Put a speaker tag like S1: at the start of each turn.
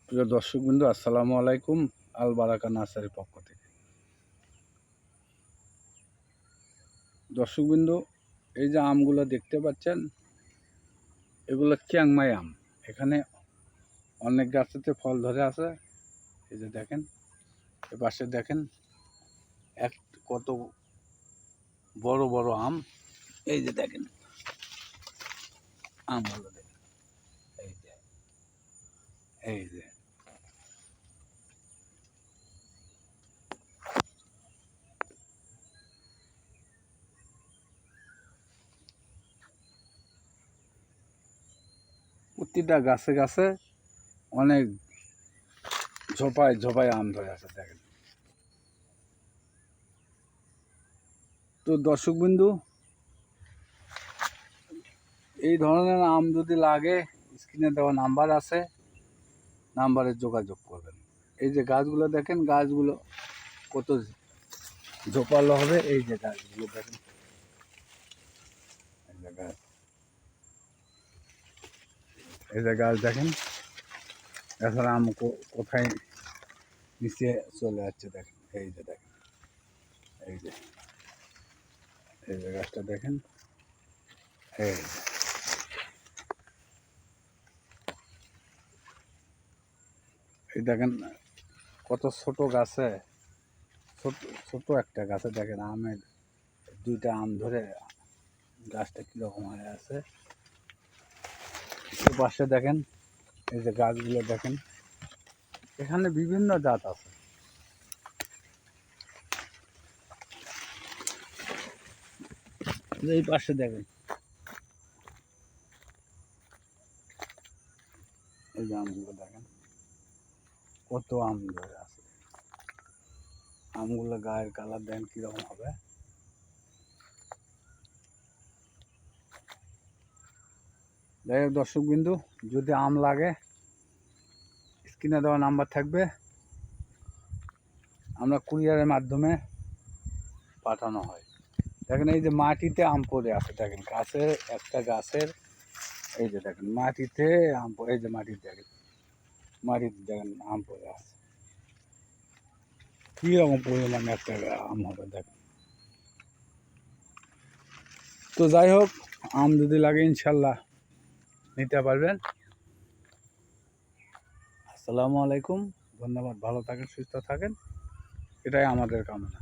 S1: প্রিয় দর্শকবৃন্দ, আসসালামু আলাইকুম। আল বারাকা নার্সারির পক্ষ থেকে। দর্শকবৃন্দ, এই যে আমগুলো দেখতে পাচ্ছেন, এগুলো চিয়াংমাই আম। এখানে অনেক গাছেতে ফল ধরে আছে। এই যে দেখেন, এপাশে দেখেন কত বড় বড় আম। এই যে দেখেন আমগুলো দেখেন, এই যে প্রতিটা গাছে গাছে অনেক ঝোপায় ঝোপায় আম ধরে আছে দেখেন। তো দর্শকবৃন্দু, এই ধরনের আম যদি লাগে, স্ক্রিনে দেওয়া নাম্বার আছে, নাম্বারে যোগাযোগ করবেন। এই যে গাছগুলো দেখেন, গাছগুলো কত ঝোপালো হবে। এই যে গাছগুলো দেখেন, এই যে গাছ দেখেন। এছাড়া আম কোথায় নিচে চলে যাচ্ছে দেখেন। এই যে দেখেন, এই যে এই যে গাছটা দেখেন, এই দেখেন কত ছোট গাছে, ছোট একটা গাছে দেখেন আমের দুইটা আম ধরে গাছটা কীরকম হয়ে আছে। পাশে দেখেন, এই যে গাছগুলো দেখেন, এখানে বিভিন্ন জাত আছে। এই পাশে দেখেন, এই যে আমগুলো দেখেন কত আম ধরে আছে। আমগুলো গায়ের কালার দেন কিরকম হবে। যাই হোক দর্শকবিন্দু, যদি আম লাগে, স্ক্রিনে দেওয়া নাম্বার থাকবে, আমরা কুরিয়ারের মাধ্যমে পাঠানো হয়। দেখেন এই যে মাটিতে আম পড়ে আছে দেখেন, গাছের একটা গাছের, এই যে দেখেন মাটিতে আম, এই যে মাটিতে দেখেন, মাটিতে দেখেন আম পড়ে আছে। কীরকম পরিমাণে একটা আম হবে দেখেন। তো যাই হোক, আম যদি লাগে ইনশাল্লাহ নিতে পারবেন। আসসালামু আলাইকুম, ধন্যবাদ। ভালো থাকেন, সুস্থ থাকেন, এটাই আমাদের কামনা।